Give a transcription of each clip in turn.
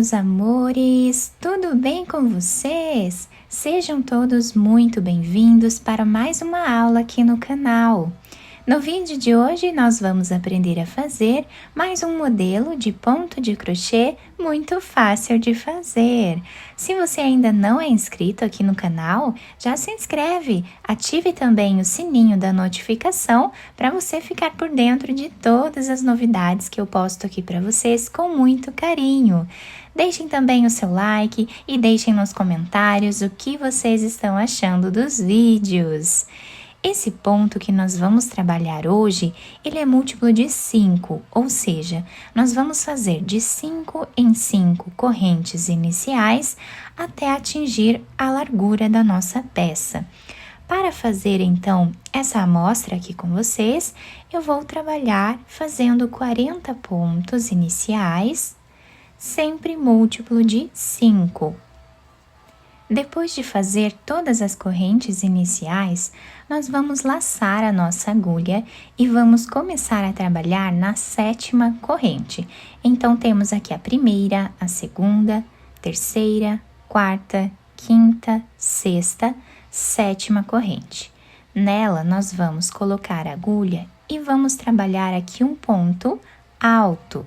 meus amores! Tudo bem com vocês? Sejam todos muito bem-vindos para mais uma aula aqui no canal. No vídeo de hoje, nós vamos aprender a fazer mais um modelo de ponto de crochê muito fácil de fazer. Se você ainda não é inscrito aqui no canal, já se inscreve, ative também o sininho da notificação para você ficar por dentro de todas as novidades que eu posto aqui para vocês com muito carinho. Deixem também o seu like e deixem nos comentários o que vocês estão achando dos vídeos. Esse ponto que nós vamos trabalhar hoje, ele é múltiplo de 5, ou seja, nós vamos fazer de 5 em 5 correntes iniciais até atingir a largura da nossa peça. Para fazer, então, essa amostra aqui com vocês, eu vou trabalhar fazendo 40 pontos iniciais, sempre múltiplo de 5. Depois de fazer todas as correntes iniciais, nós vamos laçar a nossa agulha e vamos começar a trabalhar na 7ª corrente. Então, temos aqui a primeira, a segunda, terceira, quarta, quinta, sexta, 7ª corrente. Nela, nós vamos colocar a agulha e vamos trabalhar aqui um ponto alto.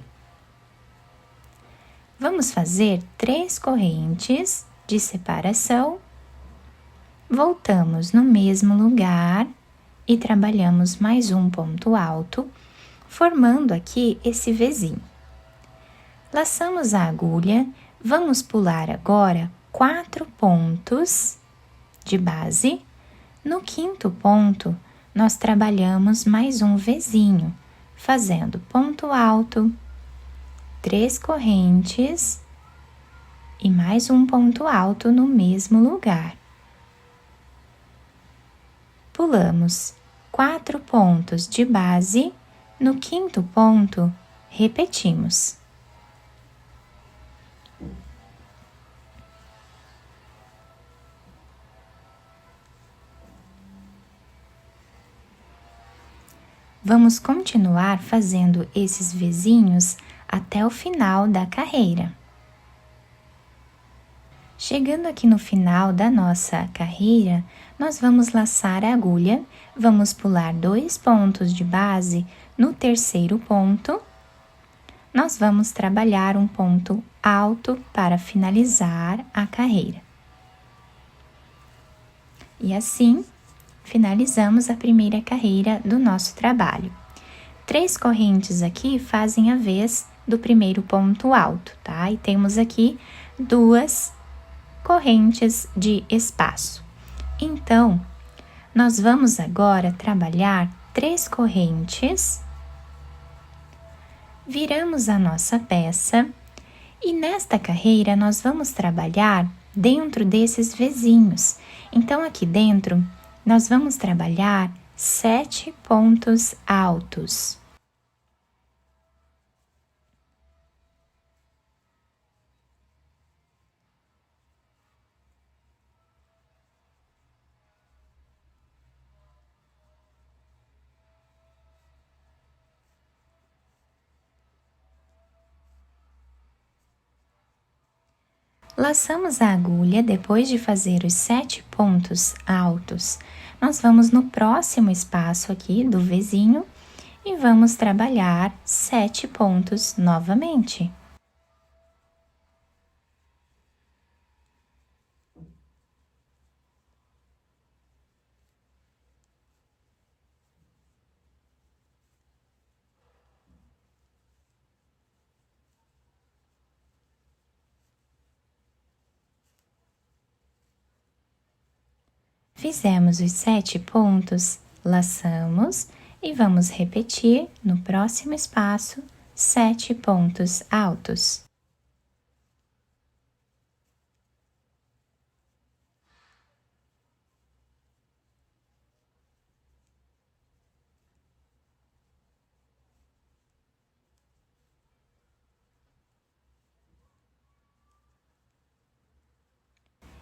Vamos fazer 3 correntes de separação, voltamos no mesmo lugar e trabalhamos mais um ponto alto, formando aqui esse Vzinho. Laçamos a agulha, vamos pular agora 4 pontos de base. No 5º ponto, nós trabalhamos mais um Vzinho, fazendo ponto alto, 3 correntes, e mais um ponto alto no mesmo lugar. Pulamos 4 pontos de base, no 5º ponto, repetimos. Vamos continuar fazendo esses Vzinhos até o final da carreira. Chegando aqui no final da nossa carreira, nós vamos laçar a agulha, vamos pular 2 pontos de base. No 3º ponto, nós vamos trabalhar um ponto alto para finalizar a carreira. E assim, finalizamos a primeira carreira do nosso trabalho. 3 correntes aqui fazem a vez do primeiro ponto alto, tá? E temos aqui 2 correntes de espaço. Então, nós vamos agora trabalhar 3 correntes, viramos a nossa peça e nesta carreira nós vamos trabalhar dentro desses Vzinhos. Então, aqui dentro, nós vamos trabalhar 7 pontos altos. Laçamos a agulha depois de fazer os 7 pontos altos. Nós vamos no próximo espaço aqui do Vzinho e vamos trabalhar 7 pontos novamente. Fizemos os 7 pontos, laçamos e vamos repetir no próximo espaço 7 pontos altos.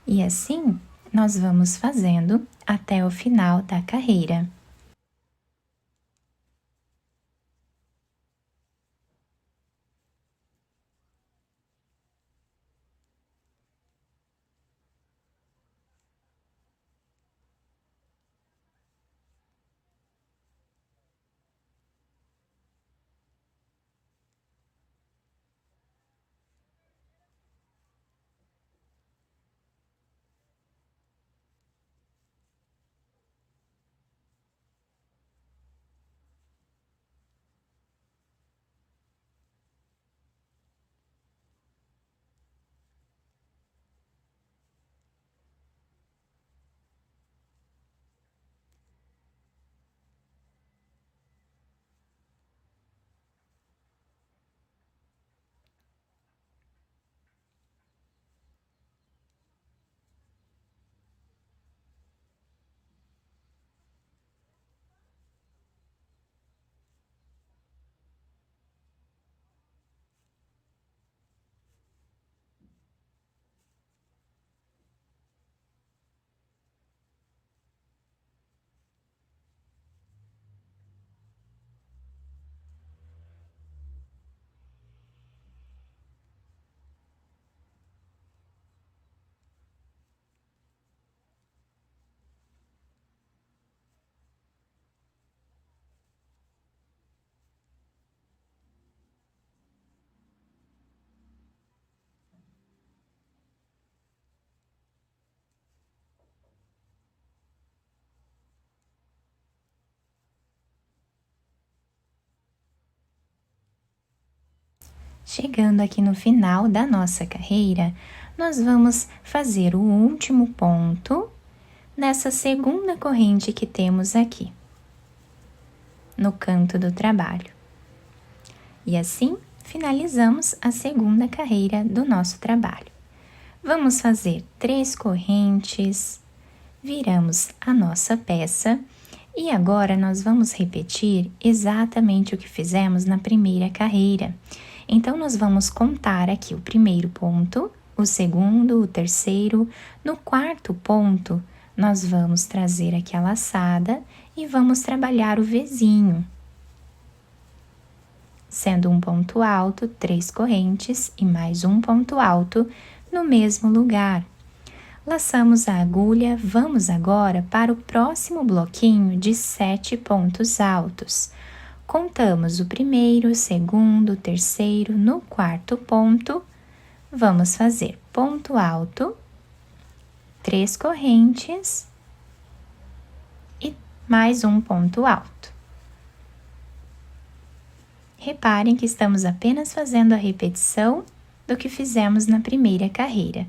E assim, nós vamos fazendo até o final da carreira. Chegando aqui no final da nossa carreira, nós vamos fazer o último ponto nessa segunda corrente que temos aqui, no canto do trabalho. E assim, finalizamos a segunda carreira do nosso trabalho. Vamos fazer 3 correntes, viramos a nossa peça e agora nós vamos repetir exatamente o que fizemos na primeira carreira. Então, nós vamos contar aqui o primeiro ponto, o segundo, o terceiro. No quarto ponto, nós vamos trazer aqui a laçada e vamos trabalhar o Vzinho. Sendo um ponto alto, 3 correntes e mais um ponto alto no mesmo lugar. Laçamos a agulha, vamos agora para o próximo bloquinho de 7 pontos altos. Contamos o primeiro, o segundo, o terceiro, no quarto ponto, vamos fazer ponto alto, 3 correntes e mais um ponto alto. Reparem que estamos apenas fazendo a repetição do que fizemos na primeira carreira.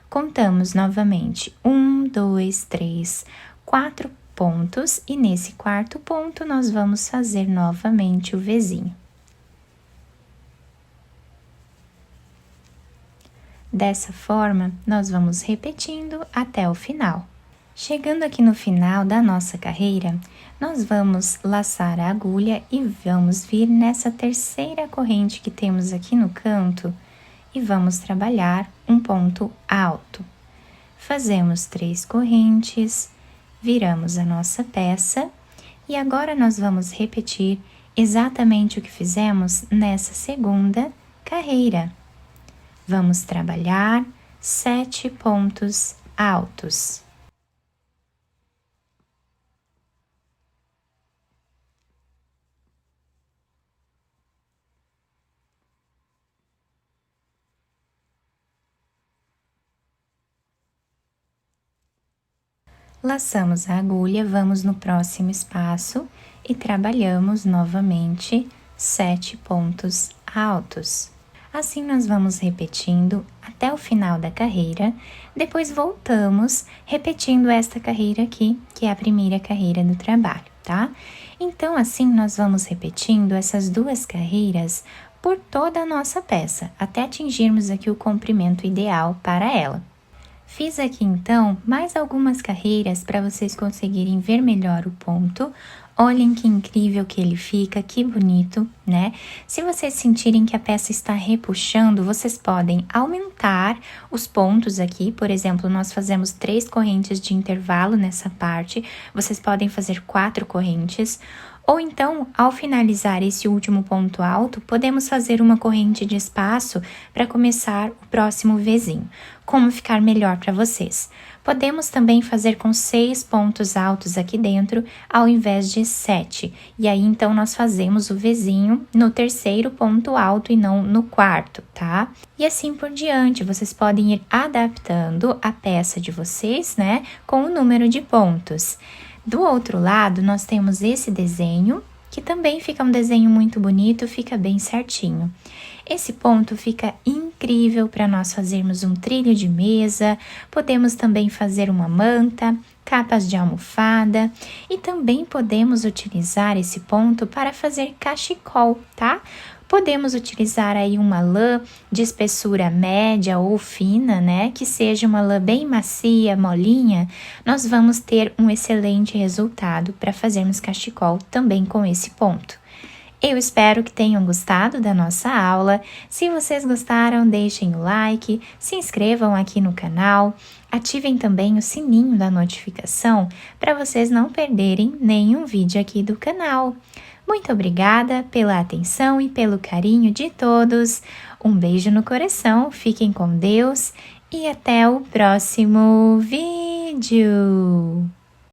Contamos novamente 1, 2, 3, 4 pontos e nesse quarto ponto nós vamos fazer novamente o Vzinho. Dessa forma, nós vamos repetindo até o final. Chegando aqui no final da nossa carreira, nós vamos laçar a agulha e vamos vir nessa terceira corrente que temos aqui no canto e vamos trabalhar um ponto alto. Fazemos 3 correntes, viramos a nossa peça e agora nós vamos repetir exatamente o que fizemos nessa segunda carreira. Vamos trabalhar 7 pontos altos. Laçamos a agulha, vamos no próximo espaço e trabalhamos novamente 7 pontos altos. Assim, nós vamos repetindo até o final da carreira, depois voltamos repetindo esta carreira aqui, que é a primeira carreira do trabalho, tá? Então, assim, nós vamos repetindo essas 2 carreiras por toda a nossa peça, até atingirmos aqui o comprimento ideal para ela. Fiz aqui, então, mais algumas carreiras para vocês conseguirem ver melhor o ponto. Olhem que incrível que ele fica, que bonito, né? Se vocês sentirem que a peça está repuxando, vocês podem aumentar os pontos aqui. Por exemplo, nós fazemos 3 correntes de intervalo nessa parte. Vocês podem fazer 4 correntes. Ou então, ao finalizar esse último ponto alto, podemos fazer uma corrente de espaço para começar o próximo Vzinho. Como ficar melhor para vocês? Podemos também fazer com 6 pontos altos aqui dentro, ao invés de 7. E aí, então, nós fazemos o Vzinho no terceiro ponto alto e não no quarto, tá? E assim por diante, vocês podem ir adaptando a peça de vocês, né, com o número de pontos. Do outro lado, nós temos esse desenho, que também fica um desenho muito bonito, fica bem certinho. Esse ponto fica incrível para nós fazermos um trilho de mesa, podemos também fazer uma manta, capas de almofada e também podemos utilizar esse ponto para fazer cachecol, tá? Podemos utilizar aí uma lã de espessura média ou fina, né? Que seja uma lã bem macia, molinha. Nós vamos ter um excelente resultado para fazermos cachecol também com esse ponto. Eu espero que tenham gostado da nossa aula. Se vocês gostaram, deixem o like, se inscrevam aqui no canal, ativem também o sininho da notificação para vocês não perderem nenhum vídeo aqui do canal. Muito obrigada pela atenção e pelo carinho de todos. Um beijo no coração, fiquem com Deus e até o próximo vídeo!